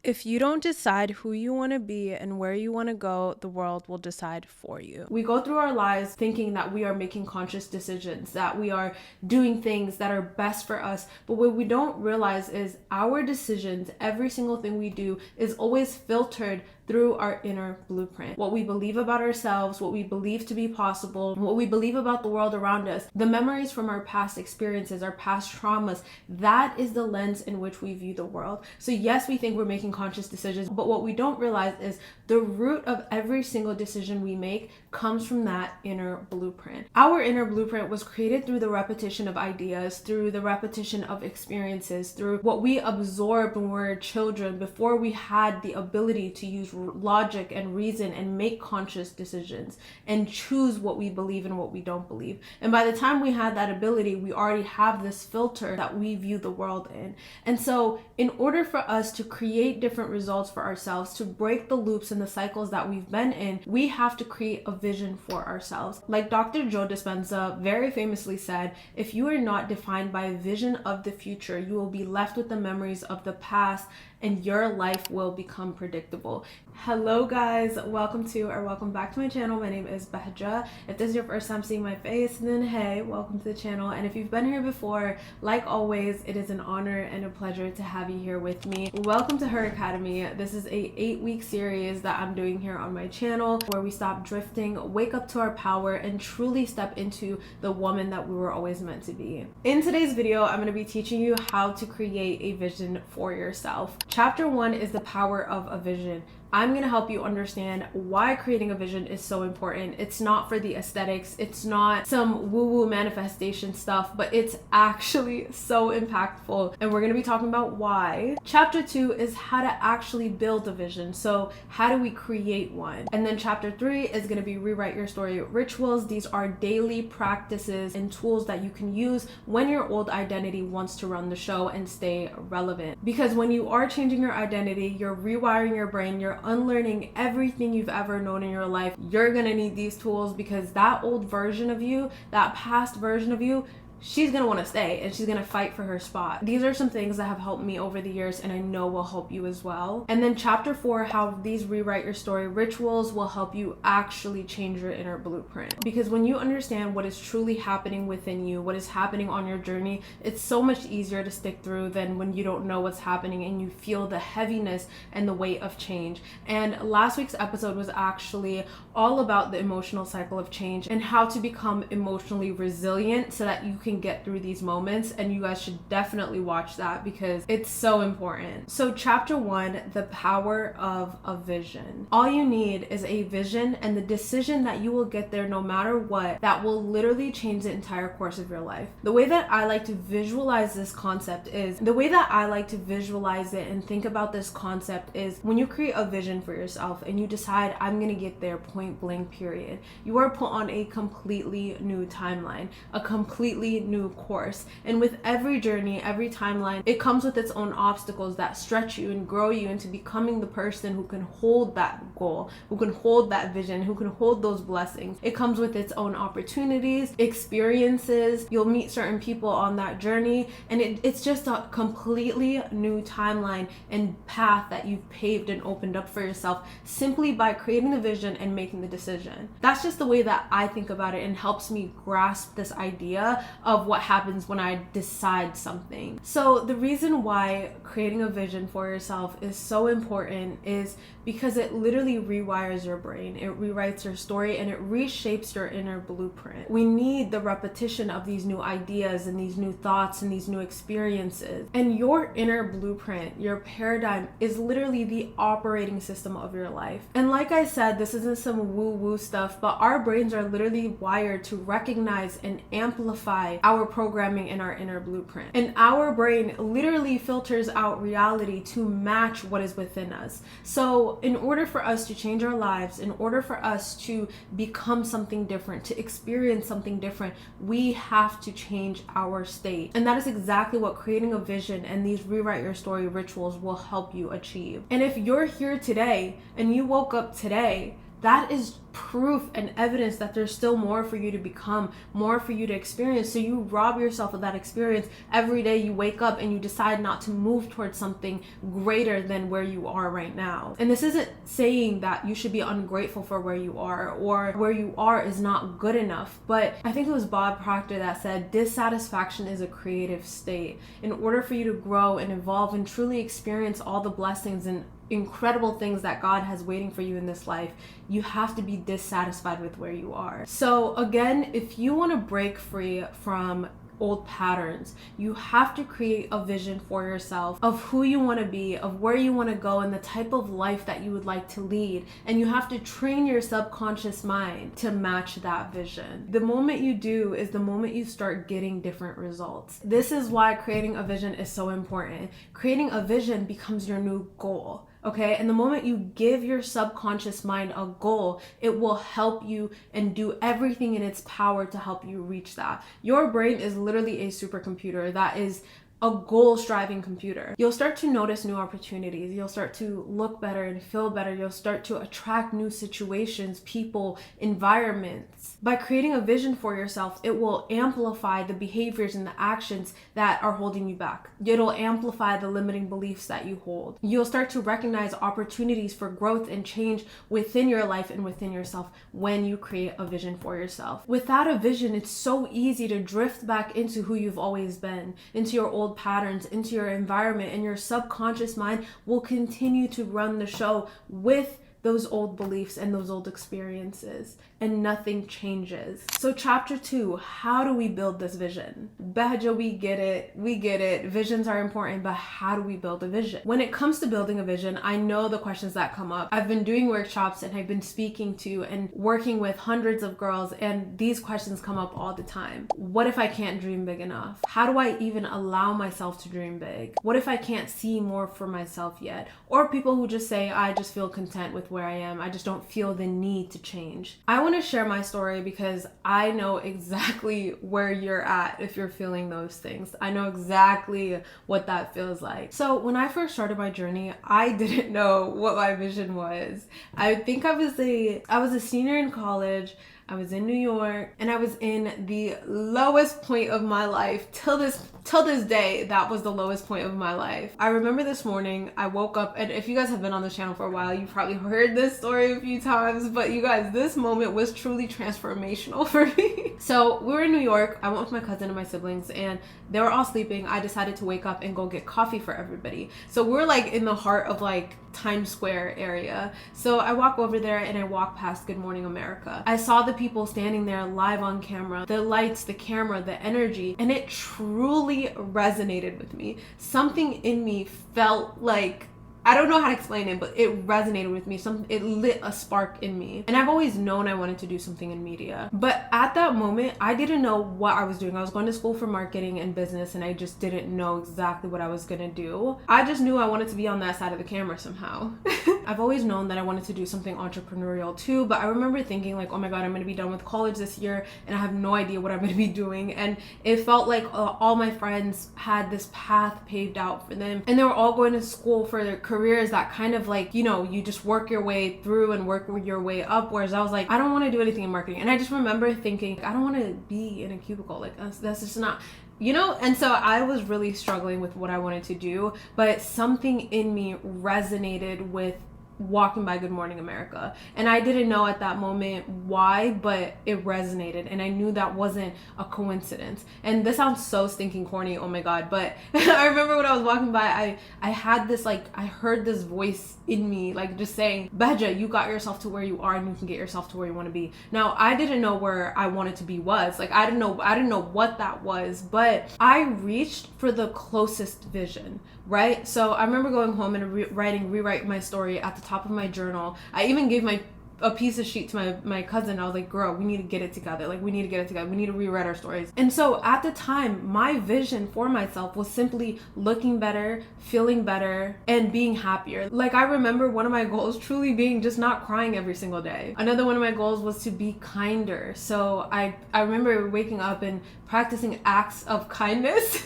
If you don't decide who you want to be and where you want to go, the world will decide for you. We go through our lives thinking that we are making conscious decisions, that we are doing things that are best for us. But what we don't realize is our decisions, every single thing we do, is always filtered through our inner blueprint. What we believe about ourselves, what we believe to be possible, what we believe about the world around us, the memories from our past experiences, our past traumas, that is the lens in which we view the world. So yes, we think we're making conscious decisions, but what we don't realize is the root of every single decision we make comes from that inner blueprint. Our inner blueprint was created through the repetition of ideas, through the repetition of experiences, through what we absorbed when we were children before we had the ability to use logic and reason and make conscious decisions and choose what we believe and what we don't believe. And by the time we had that ability, we already have this filter that we view the world in. And so in order for us to create different results for ourselves, to break the loops and the cycles that we've been in, we have to create a vision for ourselves. Like Dr. Joe Dispenza very famously said, if you are not defined by a vision of the future, you will be left with the memories of the past and your life will become predictable. Hello guys, welcome back to my channel. My name is Bahja. If this is your first time seeing my face, then hey, welcome to the channel. And if you've been here before, like always, it is an honor and a pleasure to have you here with me. Welcome to Her Academy. This is a 8-week series that I'm doing here on my channel where we stop drifting, wake up to our power, and truly step into the woman that we were always meant to be. In today's video, I'm going to be teaching you how to create a vision for yourself. Chapter 1 is the power of a vision. I'm going to help you understand why creating a vision is so important. It's not for the aesthetics. It's not some woo-woo manifestation stuff, but it's actually so impactful. And we're going to be talking about why. Chapter 2 is how to actually build a vision. So how do we create one? And then chapter 3 is going to be rewrite your story rituals. These are daily practices and tools that you can use when your old identity wants to run the show and stay relevant. Because when you are changing your identity, you're rewiring your brain, you're unlearning everything you've ever known in your life. You're gonna need these tools because that old version of you, that past version of you, she's gonna want to stay and she's gonna fight for her spot. These are some things that have helped me over the years and I know will help you as well. And then chapter 4, how these rewrite your story rituals will help you actually change your inner blueprint. Because when you understand what is truly happening within you, what is happening on your journey, it's so much easier to stick through than when you don't know what's happening and you feel the heaviness and the weight of change. And last week's episode was actually all about the emotional cycle of change and how to become emotionally resilient so that you can get through these moments, and you guys should definitely watch that because it's so important. So chapter 1, the power of a vision. All you need is a vision and the decision that you will get there no matter what, that will literally change the entire course of your life. The way that I like to visualize this concept is, and think about this concept is, when you create a vision for yourself and you decide I'm gonna get there point blank period, you are put on a completely new timeline, a completely new course. And with every journey, every timeline, it comes with its own obstacles that stretch you and grow you into becoming the person who can hold that goal, who can hold that vision, who can hold those blessings. It comes with its own opportunities, experiences. You'll meet certain people on that journey, and it's just a completely new timeline and path that you've paved and opened up for yourself simply by creating the vision and making the decision. That's just the way that I think about it and helps me grasp this idea of what happens when I decide something. So the reason why creating a vision for yourself is so important is because it literally rewires your brain. It rewrites your story and it reshapes your inner blueprint. We need the repetition of these new ideas and these new thoughts and these new experiences. And your inner blueprint, your paradigm, is literally the operating system of your life. And like I said, this isn't some woo-woo stuff, but our brains are literally wired to recognize and amplify our programming in our inner blueprint. And our brain literally filters out reality to match what is within us. So in order for us to change our lives, in order for us to become something different, to experience something different, we have to change our state. And that is exactly what creating a vision and these rewrite your story rituals will help you achieve. And if you're here today and you woke up today that is proof and evidence that there's still more for you to become, more for you to experience. So you rob yourself of that experience every day you wake up and you decide not to move towards something greater than where you are right now. And this isn't saying that you should be ungrateful for where you are or where you are is not good enough, but I think it was Bob Proctor that said dissatisfaction is a creative state. In order for you to grow and evolve and truly experience all the blessings and incredible things that God has waiting for you in this life, you have to be dissatisfied with where you are. So again, if you want to break free from old patterns, you have to create a vision for yourself of who you want to be, of where you want to go, and the type of life that you would like to lead. And you have to train your subconscious mind to match that vision. The moment you do is the moment you start getting different results. This is why creating a vision is so important. Creating a vision becomes your new goal. Okay, and the moment you give your subconscious mind a goal, it will help you and do everything in its power to help you reach that. Your brain is literally a supercomputer that is a goal-striving computer. You'll start to notice new opportunities. You'll start to look better and feel better. You'll start to attract new situations, people, environments. By creating a vision for yourself, it will amplify the behaviors and the actions that are holding you back. It'll amplify the limiting beliefs that you hold. You'll start to recognize opportunities for growth and change within your life and within yourself when you create a vision for yourself. Without a vision, it's so easy to drift back into who you've always been, into your old patterns, into your environment, and your subconscious mind will continue to run the show with those old beliefs and those old experiences, and nothing changes. So chapter 2, how do we build this vision? Bahja, we get it. Visions are important, but how do we build a vision? When it comes to building a vision, I know the questions that come up. I've been doing workshops and I've been speaking to and working with hundreds of girls, and these questions come up all the time. What if I can't dream big enough? How do I even allow myself to dream big? What if I can't see more for myself yet? Or people who just say, I just feel content with where I am. I just don't feel the need to change. I want to share my story because I know exactly where you're at if you're feeling those things. I know exactly what that feels like. So when I first started my journey, I didn't know what my vision was. I think I was a senior in college. I was in New York, and I was in the lowest point of my life. Till this day, that was the lowest point of my life. I remember this morning, I woke up, and if you guys have been on the channel for a while, you've probably heard this story a few times, but you guys, this moment was truly transformational for me. So we were in New York. I went with my cousin and my siblings, and they were all sleeping. I decided to wake up and go get coffee for everybody. So we're like in the heart of like Times Square area. So I walk over there and I walk past Good Morning America. I saw the people standing there live on camera, the lights, the camera, the energy, and it truly resonated with me. Something in me felt like, I don't know how to explain it, but it resonated with me. It lit a spark in me. And I've always known I wanted to do something in media. But at that moment, I didn't know what I was doing. I was going to school for marketing and business, and I just didn't know exactly what I was gonna do. I just knew I wanted to be on that side of the camera somehow. I've always known that I wanted to do something entrepreneurial too, but I remember thinking like, oh my God, I'm gonna be done with college this year, and I have no idea what I'm gonna be doing. And it felt like all my friends had this path paved out for them, and they were all going to school for their careers that kind of like, you know, you just work your way through and work your way up, whereas I was like, I don't want to do anything in marketing. And I just remember thinking, I don't want to be in a cubicle, like that's just not, you know. And so I was really struggling with what I wanted to do, but something in me resonated with walking by Good Morning America, and I didn't know at that moment why, but it resonated, and I knew that wasn't a coincidence. And this sounds so stinking corny, oh my God, but I remember when I was walking by, I had this, like, I heard this voice in me like just saying, Bahja, you got yourself to where you are, and you can get yourself to where you want to be. Now I didn't know where I wanted to be was, like, I didn't know what that was, but I reached for the closest vision, right? So I remember going home and rewrite my story at the top of my journal. I even gave a piece of sheet to my cousin. I was like, girl, we need to get it together. Like, we need to get it together. We need to rewrite our stories. And so at the time, my vision for myself was simply looking better, feeling better, and being happier. Like, I remember one of my goals truly being just not crying every single day. Another one of my goals was to be kinder. So I remember waking up and practicing acts of kindness.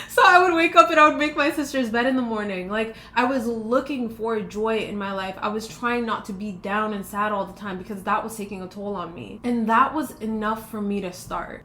So I would wake up and I would make my sister's bed in the morning. Like, I was looking for joy in my life. I was trying not to be down and sad sad all the time because that was taking a toll on me. And that was enough for me to start.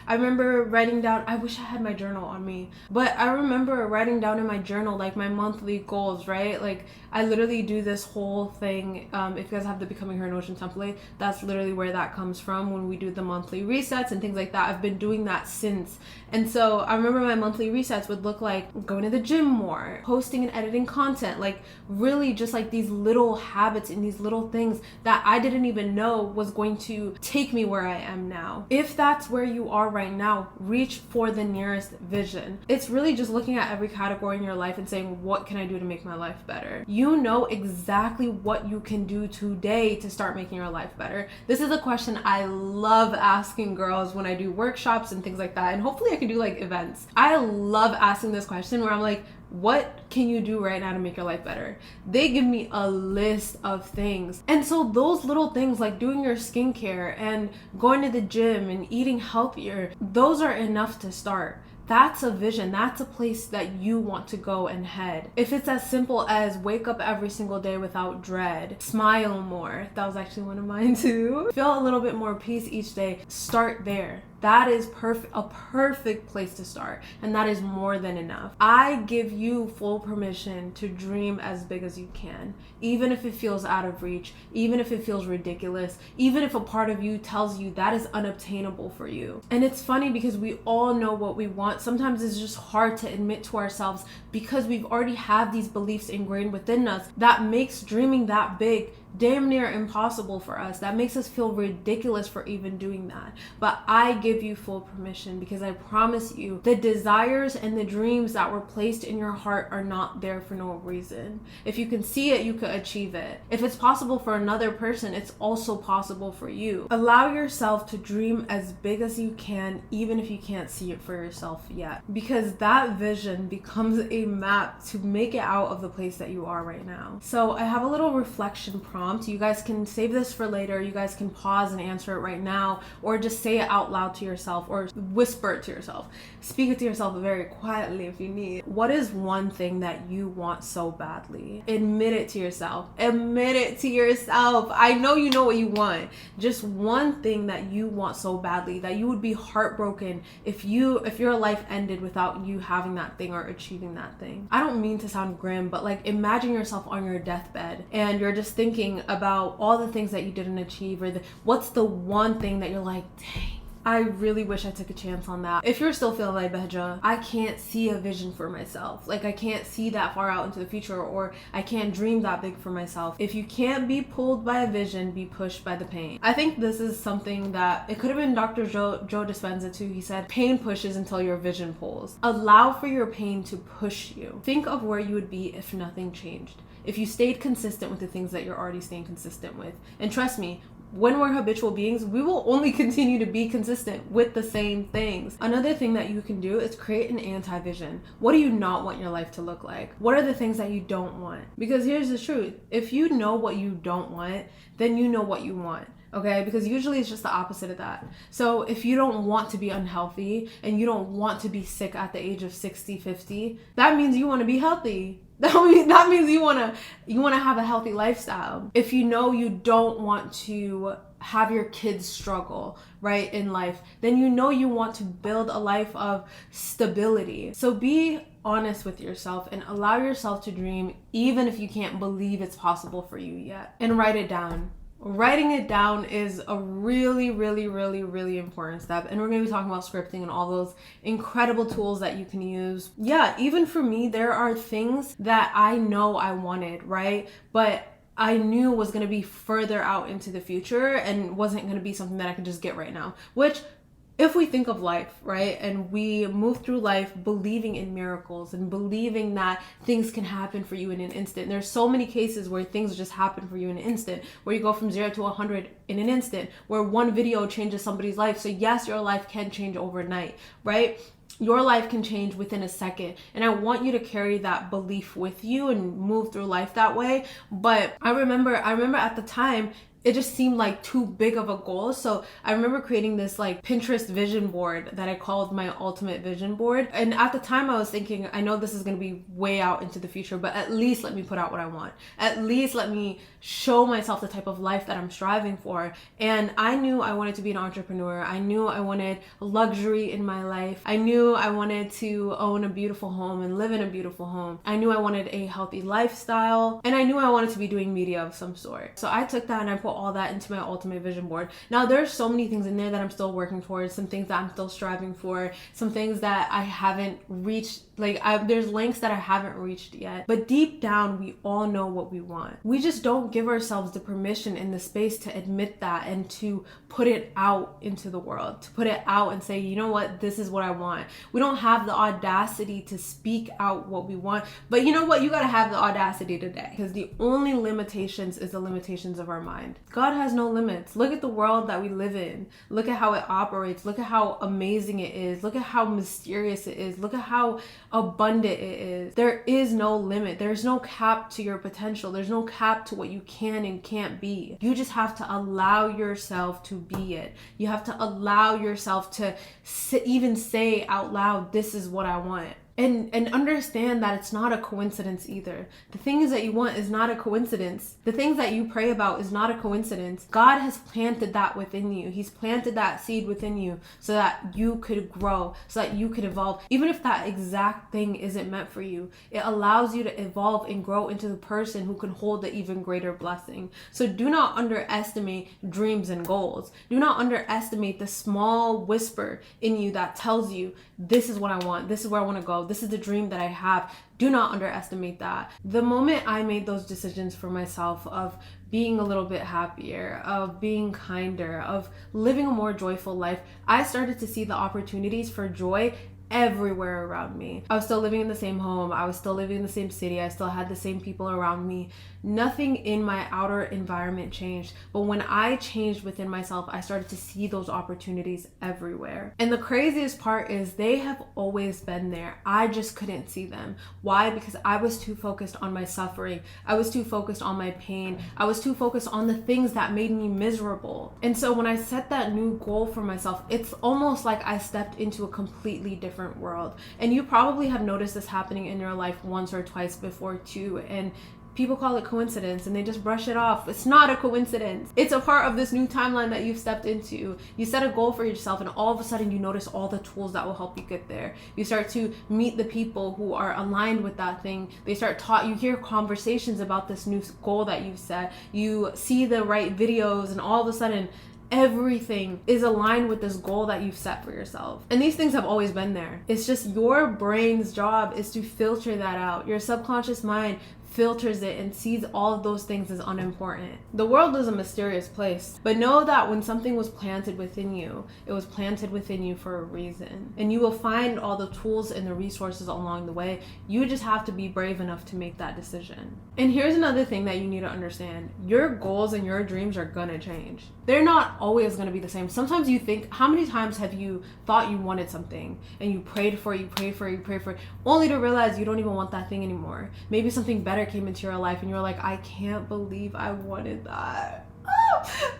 I remember writing down, I wish I had my journal on me, but I remember writing down in my journal like my monthly goals, right? Like I literally do this whole thing. If you guys have the Becoming Her Notion template, that's literally where that comes from, when we do the monthly resets and things like that. I've been doing that since. And so I remember my monthly resets would look like going to the gym more, posting and editing content, like really just like these little habits and these little things that I didn't even know was going to take me where I am now. If that's where you are right now, reach for the nearest vision. It's really just looking at every category in your life and saying, what can I do to make my life better? You know exactly what you can do today to start making your life better. This is a question I love asking girls when I do workshops and things like that, and hopefully I can do like events. I love asking this question where I'm like, what can you do right now to make your life better? They give me a list of things. And so those little things like doing your skincare and going to the gym and eating healthier, those are enough to start. That's a vision. That's a place that you want to go and head. If it's as simple as wake up every single day without dread, smile more. That was actually one of mine too. Feel a little bit more peace each day. Start there. That is a perfect place to start, and that is more than enough. I give you full permission to dream as big as you can, even if it feels out of reach, even if it feels ridiculous, even if a part of you tells you that is unobtainable for you. And it's funny because we all know what we want. Sometimes it's just hard to admit to ourselves because we've already have these beliefs ingrained within us that makes dreaming that big damn near impossible for us. That makes us feel ridiculous for even doing that. But I give you full permission because I promise you the desires and the dreams that were placed in your heart are not there for no reason. If you can see it, you could achieve it. If it's possible for another person, it's also possible for you. Allow yourself to dream as big as you can, even if you can't see it for yourself yet, because that vision becomes a map to make it out of the place that you are right now. So I have a little reflection prompt. You guys can save this for later. You guys can pause and answer it right now, or just say it out loud to yourself, or whisper it to yourself. Speak it to yourself very quietly if you need. What is one thing that you want so badly? Admit it to yourself. Admit it to yourself. I know you know what you want. Just one thing that you want so badly that you would be heartbroken if your life ended without you having that thing or achieving that thing. I don't mean to sound grim, but like imagine yourself on your deathbed and you're just thinking about all the things that you didn't achieve, or what's the one thing that you're like, dang, I really wish I took a chance on that. If you're still feeling like, Behja, I can't see a vision for myself. Like I can't see that far out into the future, or I can't dream that big for myself. If you can't be pulled by a vision, be pushed by the pain. I think this is something that, it could have been Dr. Joe Dispenza too. He said, pain pushes until your vision pulls. Allow for your pain to push you. Think of where you would be if nothing changed. If you stayed consistent with the things that you're already staying consistent with. And trust me, when we're habitual beings, we will only continue to be consistent with the same things. Another thing that you can do is create an anti-vision. What do you not want your life to look like? What are the things that you don't want? Because here's the truth. If you know what you don't want, then you know what you want. Okay, because usually it's just the opposite of that. So if you don't want to be unhealthy and you don't want to be sick at the age of 60, 50, that means you want to be healthy. That means you want to have a healthy lifestyle. If you know you don't want to have your kids struggle, right, in life, then you know you want to build a life of stability. So be honest with yourself and allow yourself to dream, even if you can't believe it's possible for you yet. And write it down. Writing it down is a really, really, really, really important step. And we're going to be talking about scripting and all those incredible tools that you can use. Yeah, even for me, there are things that I know I wanted, right? But I knew was going to be further out into the future and wasn't going to be something that I could just get right now. Which, if we think of life, right, and we move through life believing in miracles and believing that things can happen for you in an instant. There's so many cases where things just happen for you in an instant, where you go from 0 to 100 in an instant, where one video changes somebody's life. So yes, your life can change overnight, right? Your life can change within a second. And I want you to carry that belief with you and move through life that way. But I remember at the time, it just seemed like too big of a goal. So I remember creating this like Pinterest vision board that I called my ultimate vision board. And at the time I was thinking, I know this is going to be way out into the future, but at least let me put out what I want. At least let me show myself the type of life that I'm striving for. And I knew I wanted to be an entrepreneur. I knew I wanted luxury in my life. I knew I wanted to own a beautiful home and live in a beautiful home. I knew I wanted a healthy lifestyle, and I knew I wanted to be doing media of some sort. So I took that and I put all that into my ultimate vision board. Now there's so many things in there that I'm still working towards, some things that I'm still striving for, some things that I haven't reached. Like there's links that I haven't reached yet, but deep down we all know what we want. We just don't give ourselves the permission and the space to admit that and to put it out into the world, to put it out and say, you know what, this is what I want. We don't have the audacity to speak out what we want, but you know what, you gotta have the audacity today, because the only limitations is the limitations of our mind. God has no limits. Look at the world that we live in. Look at how it operates. Look at how amazing it is. Look at how mysterious it is. Look at how abundant it is. There is no limit. There's no cap to your potential. There's no cap to what you can and can't be. You just have to allow yourself to be it. You have to allow yourself to even say out loud, this is what I want. And understand that it's not a coincidence either. The things that you want is not a coincidence. The things that you pray about is not a coincidence. God has planted that within you. He's planted that seed within you so that you could grow, so that you could evolve. Even if that exact thing isn't meant for you, it allows you to evolve and grow into the person who can hold the even greater blessing. So do not underestimate dreams and goals. Do not underestimate the small whisper in you that tells you, this is what I want. This is where I want to go. This is the dream that I have. Do not underestimate that. The moment I made those decisions for myself of being a little bit happier, of being kinder, of living a more joyful life, I started to see the opportunities for joy everywhere around me. I was still living in the same home. I was still living in the same city. I still had the same people around me. Nothing in my outer environment changed. But when I changed within myself, I started to see those opportunities everywhere. And the craziest part is they have always been there. I just couldn't see them. Why? Because I was too focused on my suffering. I was too focused on my pain. I was too focused on the things that made me miserable. And so when I set that new goal for myself, it's almost like I stepped into a completely different world. And you probably have noticed this happening in your life once or twice before too. And people call it coincidence and they just brush it off. It's not a coincidence. It's a part of this new timeline that you've stepped into. You set a goal for yourself and all of a sudden you notice all the tools that will help you get there. You start to meet the people who are aligned with that thing. You hear conversations about this new goal that you've set. You see the right videos and all of a sudden everything is aligned with this goal that you've set for yourself. And these things have always been there. It's just your brain's job is to filter that out. Your subconscious mind filters it and sees all of those things as unimportant. The world is a mysterious place, but know that when something was planted within you, it was planted within you for a reason. And you will find all the tools and the resources along the way. You just have to be brave enough to make that decision. And here's another thing that you need to understand. Your goals and your dreams are gonna change. They're not always gonna be the same. Sometimes you think, how many times have you thought you wanted something and you prayed for it, only to realize you don't even want that thing anymore? Maybe something better came into your life and you're like, I can't believe I wanted that.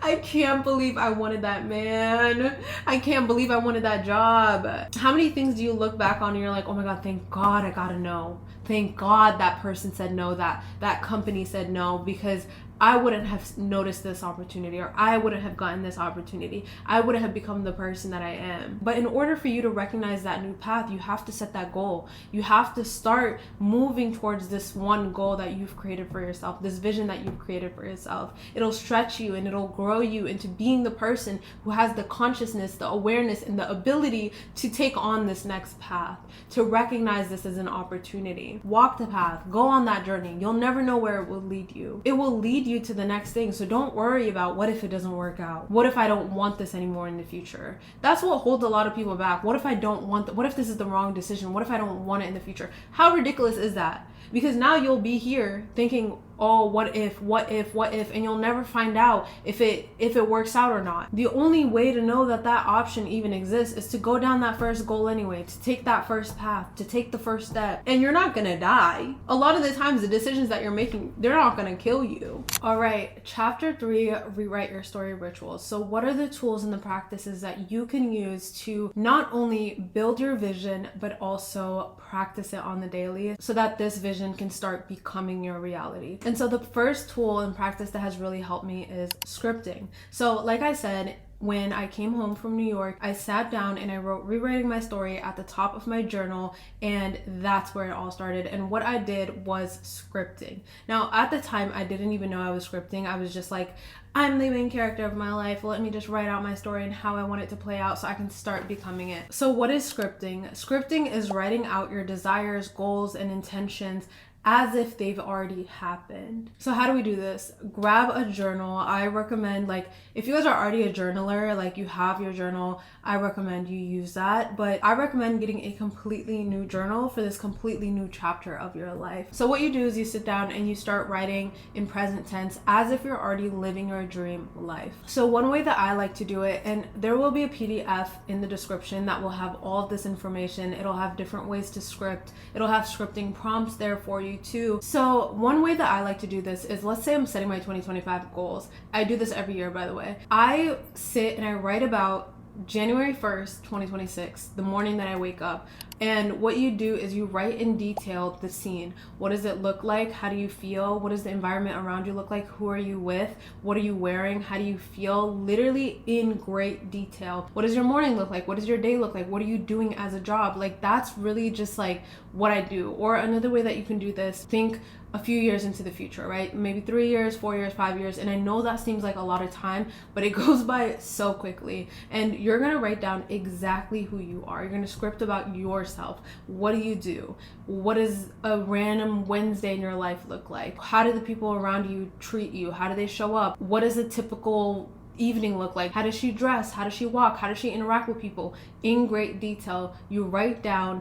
I can't believe I wanted that, man. I can't believe I wanted that job. How many things do you look back on and you're like, oh my God, thank God I got a no. Thank God that person said no, that company said no, because I wouldn't have noticed this opportunity, or I wouldn't have gotten this opportunity. I wouldn't have become the person that I am. But in order for you to recognize that new path, you have to set that goal. You have to start moving towards this one goal that you've created for yourself, this vision that you've created for yourself. It'll stretch you and it'll grow you into being the person who has the consciousness, the awareness, and the ability to take on this next path, to recognize this as an opportunity. Walk the path, go on that journey. You'll never know where it will lead you. It will lead you to the next thing. So don't worry about what if it doesn't work out? What if I don't want this anymore in the future? That's what holds a lot of people back. What if I don't want what if this is the wrong decision? What if I don't want it in the future? How ridiculous is that? Because now you'll be here thinking, oh, what if, and you'll never find out if it works out or not. The only way to know that that option even exists is to go down that first goal anyway, to take that first path, to take the first step. And you're not gonna die. A lot of the times the decisions that you're making, they're not gonna kill you. All right, chapter 3, rewrite your story rituals. So what are the tools and the practices that you can use to not only build your vision, but also practice it on the daily so that this vision can start becoming your reality? And so the first tool and practice that has really helped me is scripting. So like I said, when I came home from New York, I sat down and I wrote rewriting my story at the top of my journal, and that's where it all started. And what I did was scripting. Now, at the time, I didn't even know I was scripting. I was just like, I'm the main character of my life. Let me just write out my story and how I want it to play out so I can start becoming it. So what is scripting? Scripting is writing out your desires, goals, and intentions as if they've already happened. So how do we do this? Grab a journal. I recommend, like, if you guys are already a journaler, like you have your journal, I recommend you use that. But I recommend getting a completely new journal for this completely new chapter of your life. So what you do is you sit down and you start writing in present tense as if you're already living your dream life. So one way that I like to do it, and there will be a PDF in the description that will have all of this information. It'll have different ways to script. It'll have scripting prompts there for you too. So one way that I like to do this is, let's say I'm setting my 2025 goals. I do this every year, by the way. I sit and I write about January 1st, 2026, the morning that I wake up. And what you do is you write in detail the scene. What does it look like? How do you feel? What does the environment around you look like? Who are you with? What are you wearing? How do you feel? Literally in great detail. What does your morning look like? What does your day look like? What are you doing as a job? Like, that's really just like what I do. Or another way that you can do this, think a few years into the future, right? Maybe 3 years, 4 years, 5 years. And I know that seems like a lot of time, but it goes by so quickly. And you're gonna write down exactly who you are. You're gonna script about yourself. What do you do? What does a random Wednesday in your life look like? How do the people around you treat you? How do they show up? What does a typical evening look like? How does she dress? How does she walk? How does she interact with people? In great detail, you write down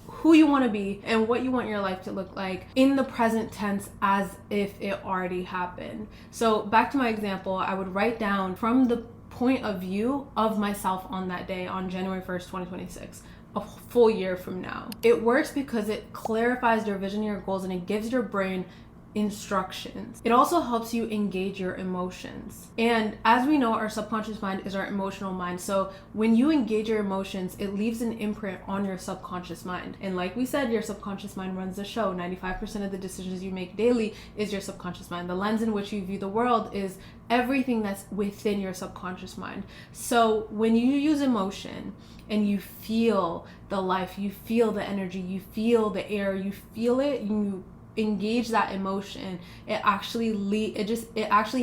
who you want to be and what you want your life to look like in the present tense as if it already happened. So back to my example, I would write down from the point of view of myself on that day, on January 1st, 2026. A full year from now. It works because it clarifies your vision, your goals, and it gives your brain instructions. It also helps you engage your emotions. And as we know, our subconscious mind is our emotional mind. So when you engage your emotions, it leaves an imprint on your subconscious mind. And like we said, your subconscious mind runs the show. 95% of the decisions you make daily is your subconscious mind. The lens in which you view the world is everything that's within your subconscious mind. So when you use emotion and you feel the life, you feel the energy, you feel the air, you feel it, you engage that emotion, it actually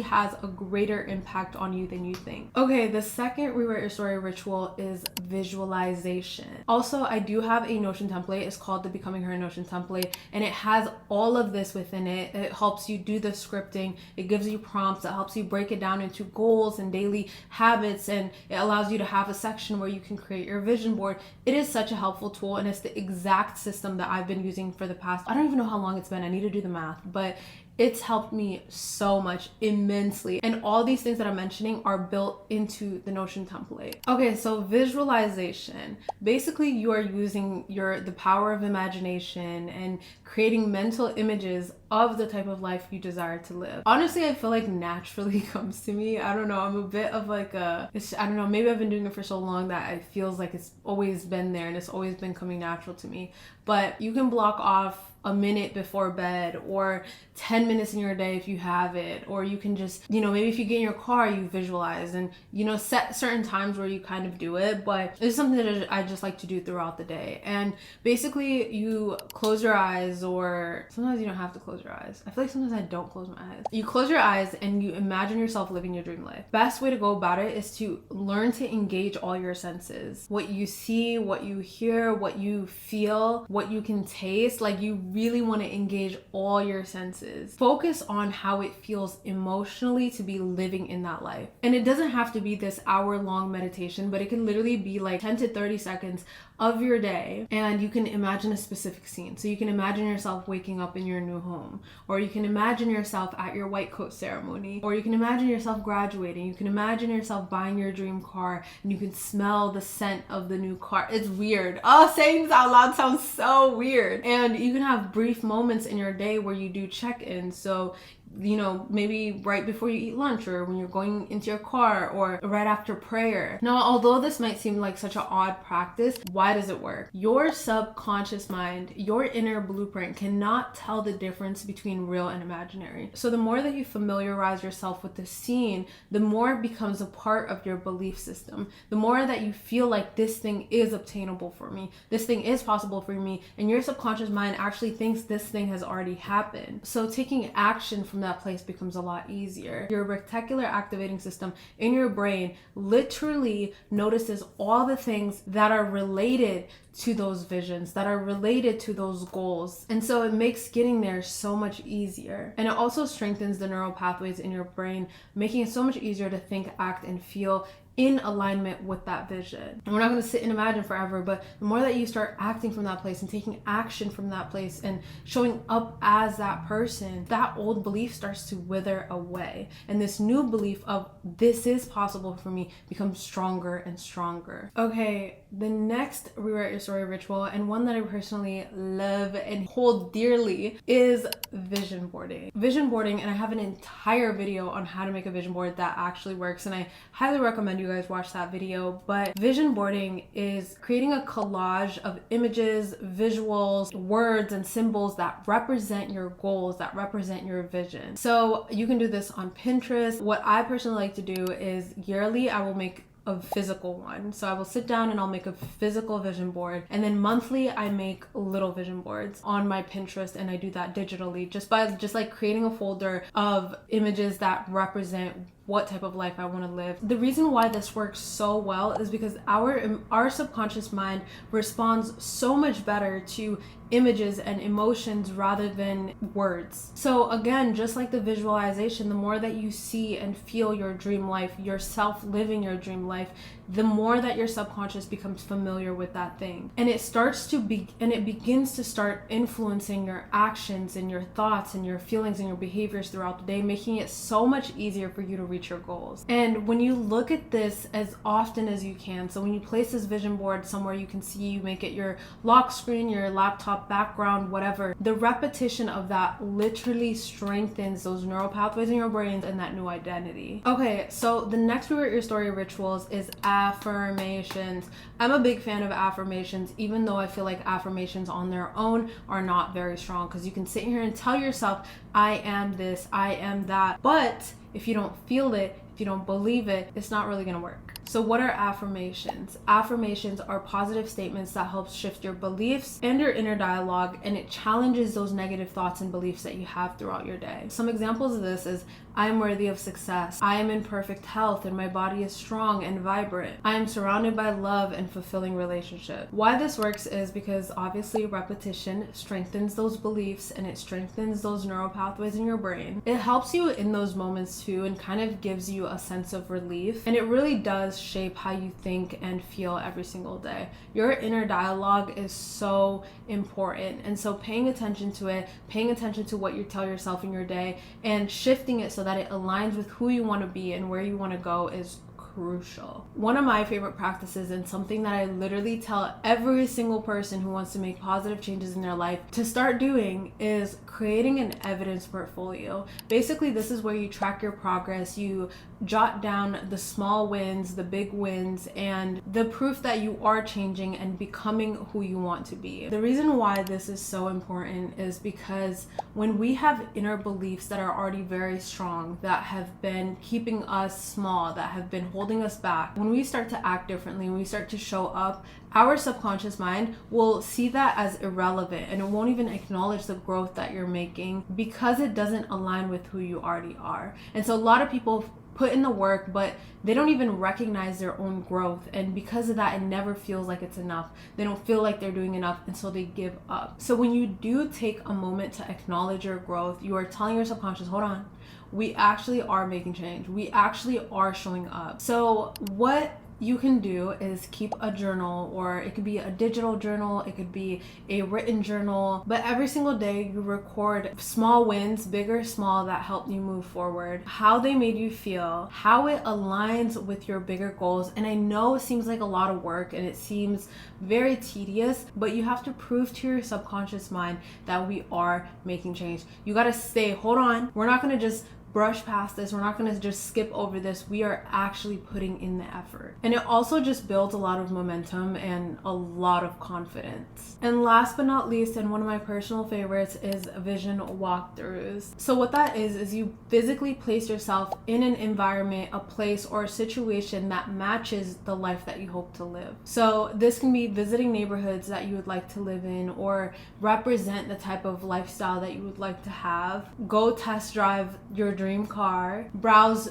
has a greater impact on you than you think. Okay, the second rewrite your story ritual is visualization. Also, I do have a Notion template. It's called the Becoming Her Notion template, and it has all of this within it. It helps you do the scripting. It gives you prompts. It helps you break it down into goals and daily habits, and it allows you to have a section where you can create your vision board. It is such a helpful tool, and it's the exact system that I've been using for the past, I don't even know how long it's been. I need to do the math, but it's helped me so much, immensely. And all these things that I'm mentioning are built into the Notion template. Okay, so visualization. Basically, you are using the power of imagination and creating mental images of the type of life you desire to live. Honestly, I feel like naturally comes to me. I don't know. I'm a bit of like I don't know, maybe I've been doing it for so long that it feels like it's always been there and it's always been coming natural to me. But you can block off a minute before bed or 10 minutes in your day if you have it, or you can just, maybe if you get in your car, you visualize and, set certain times where you kind of do it, but it's something that I just like to do throughout the day. And basically you close your eyes, or sometimes you don't have to close your eyes. I feel like sometimes I don't close my eyes. You close your eyes and you imagine yourself living your dream life. Best way to go about it is to learn to engage all your senses. What you see, what you hear, what you feel, what you can taste. Like, you really want to engage all your senses. is. Focus on how it feels emotionally to be living in that life. And it doesn't have to be this hour-long meditation, but it can literally be like 10 to 30 seconds of your day, and you can imagine a specific scene. So you can imagine yourself waking up in your new home, or you can imagine yourself at your white coat ceremony, or you can imagine yourself graduating. You can imagine yourself buying your dream car, and you can smell the scent of the new car. It's weird. Oh, saying this out loud sounds so weird. And you can have brief moments in your day where you do check-ins. So maybe right before you eat lunch, or when you're going into your car, or right after prayer. Now, although this might seem like such an odd practice, why does it work? Your subconscious mind, your inner blueprint, cannot tell the difference between real and imaginary. So the more that you familiarize yourself with the scene, the more it becomes a part of your belief system. The more that you feel like this thing is obtainable for me, this thing is possible for me, and your subconscious mind actually thinks this thing has already happened. So taking action from that place becomes a lot easier. Your reticular activating system in your brain literally notices all the things that are related to those visions, that are related to those goals. And so it makes getting there so much easier. And it also strengthens the neural pathways in your brain, making it so much easier to think, act, and feel in alignment with that vision. And we're not going to sit and imagine forever, but the more that you start acting from that place and taking action from that place and showing up as that person, that old belief starts to wither away. And this new belief of this is possible for me becomes stronger and stronger. Okay, the next rewrite your story ritual, and one that I personally love and hold dearly, is vision boarding. Vision boarding, and I have an entire video on how to make a vision board that actually works, and I highly recommend you guys watch that video. But vision boarding is creating a collage of images, visuals, words, and symbols that represent your goals, that represent your vision. So you can do this on Pinterest. What I personally like to do is yearly I will make a physical one. So I will sit down and I'll make a physical vision board, and then monthly I make little vision boards on my Pinterest, and I do that digitally just by like creating a folder of images that represent what type of life I want to live. The reason why this works so well is because our subconscious mind responds so much better to images and emotions rather than words. So again, just like the visualization, the more that you see and feel your dream life, yourself living your dream life, the more that your subconscious becomes familiar with that thing. And it begins to start influencing your actions and your thoughts and your feelings and your behaviors throughout the day, making it so much easier for you to reach your goals. And when you look at this as often as you can, so when you place this vision board somewhere you can see, you make it your lock screen, your laptop background, whatever, the repetition of that literally strengthens those neural pathways in your brain and that new identity. Okay, so the next rewrite your story rituals is affirmations. I'm a big fan of affirmations, even though I feel like affirmations on their own are not very strong, because you can sit here and tell yourself, I am this, I am that, but if you don't feel it, if you don't believe it, it's not really gonna work. So what are affirmations? Affirmations are positive statements that help shift your beliefs and your inner dialogue, and it challenges those negative thoughts and beliefs that you have throughout your day. Some examples of this is, I am worthy of success. I am in perfect health and my body is strong and vibrant. I am surrounded by love and fulfilling relationships. Why this works is because obviously repetition strengthens those beliefs and it strengthens those neural pathways in your brain. It helps you in those moments too, and kind of gives you a sense of relief. And it really does shape how you think and feel every single day. Your inner dialogue is so important. And so paying attention to it, paying attention to what you tell yourself in your day, and shifting it so that it aligns with who you want to be and where you want to go is crucial. One of my favorite practices, and something that I literally tell every single person who wants to make positive changes in their life to start doing, is creating an evidence portfolio. Basically, this is where you track your progress, you jot down the small wins, the big wins, and the proof that you are changing and becoming who you want to be. The reason why this is so important is because when we have inner beliefs that are already very strong, that have been keeping us small, that have been holding us back, when we start to act differently, when we start to show up our subconscious mind will see that as irrelevant, and it won't even acknowledge the growth that you're making because it doesn't align with who you already are. And so a lot of people put in the work, but they don't even recognize their own growth, and because of that, it never feels like it's enough. They don't feel like they're doing enough, and so they give up. So when you do take a moment to acknowledge your growth, you are telling your subconscious, hold on, we actually are making change, we actually are showing up. So what you can do is keep a journal, or it could be a digital journal, it could be a written journal, but every single day you record small wins, big or small, that helped you move forward, how they made you feel, how it aligns with your bigger goals. And I know it seems like a lot of work and it seems very tedious, but you have to prove to your subconscious mind that we are making change. You got to say, hold on, we're not going to just brush past this, we're not going to just skip over this, we are actually putting in the effort. And it also just builds a lot of momentum and a lot of confidence. And last but not least, and one of my personal favorites, is vision walkthroughs. So what that is you physically place yourself in an environment, a place, or a situation that matches the life that you hope to live. So this can be visiting neighborhoods that you would like to live in, or represent the type of lifestyle that you would like to have. Go test drive your dream car, browse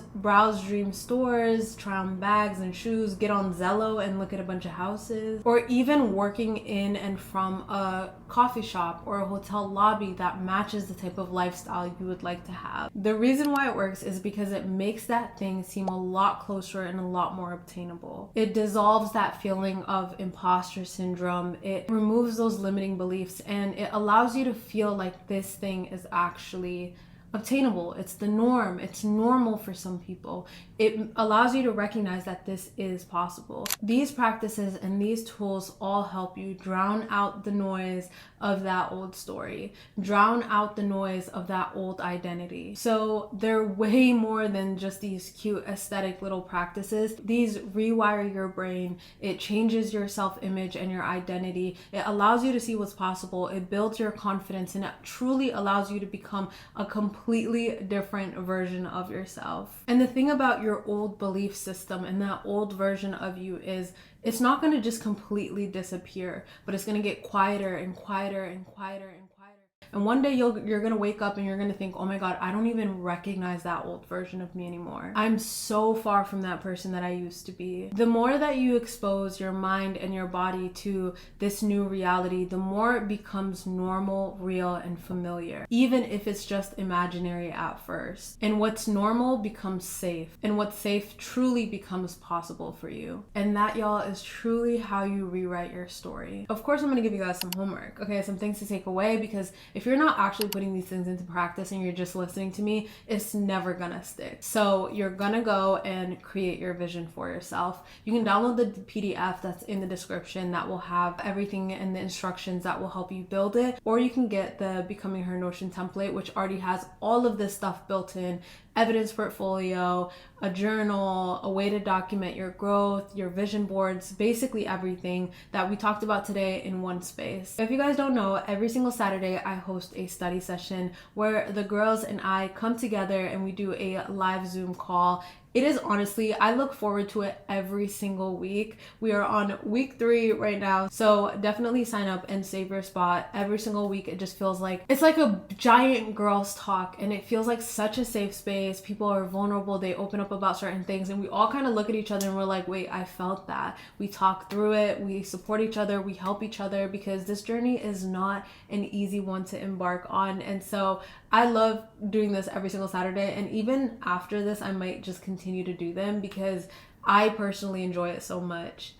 dream stores, try on bags and shoes, get on Zillow and look at a bunch of houses, or even working in and from a coffee shop or a hotel lobby that matches the type of lifestyle you would like to have. The reason why it works is because it makes that thing seem a lot closer and a lot more obtainable. It dissolves that feeling of imposter syndrome. It removes those limiting beliefs, and it allows you to feel like this thing is actually obtainable. It's the norm. It's normal for some people. It allows you to recognize that this is possible. These practices and these tools all help you drown out the noise of that old story, drown out the noise of that old identity. So they're way more than just these cute aesthetic little practices. These rewire your brain. It changes your self-image and your identity. It allows you to see what's possible. It builds your confidence, and it truly allows you to become a completely different version of yourself. And the thing about your old belief system and that old version of you is, it's not going to just completely disappear, but it's going to get quieter and quieter and quieter and quieter. And one day you're going to wake up and you're going to think, oh my God, I don't even recognize that old version of me anymore. I'm so far from that person that I used to be. The more that you expose your mind and your body to this new reality, the more it becomes normal, real, and familiar, even if it's just imaginary at first. And what's normal becomes safe, and what's safe truly becomes possible for you. And that, y'all, is truly how you rewrite your story. Of course, I'm going to give you guys some homework, okay? Some things to take away, because if you're not actually putting these things into practice and you're just listening to me, it's never gonna stick. So you're gonna go and create your vision for yourself. You can download the PDF that's in the description that will have everything and the instructions that will help you build it, or you can get the Becoming Her Notion template, which already has all of this stuff built in: evidence portfolio, a journal, a way to document your growth, your vision boards, basically everything that we talked about today in one space. If you guys don't know, every single Saturday I host a study session where the girls and I come together and we do a live Zoom call. It is honestly, I look forward to it every single week. We are on week 3 right now, so definitely sign up and save your spot. Every single week, it just feels like it's like a giant girls talk, and it feels like such a safe space. People are vulnerable, they open up about certain things, and we all kind of look at each other and we're like, wait, I felt that. We talk through it, we support each other, we help each other, because this journey is not an easy one to embark on. And so I love doing this every single Saturday, and even after this I might just continue to do them because I personally enjoy it so much.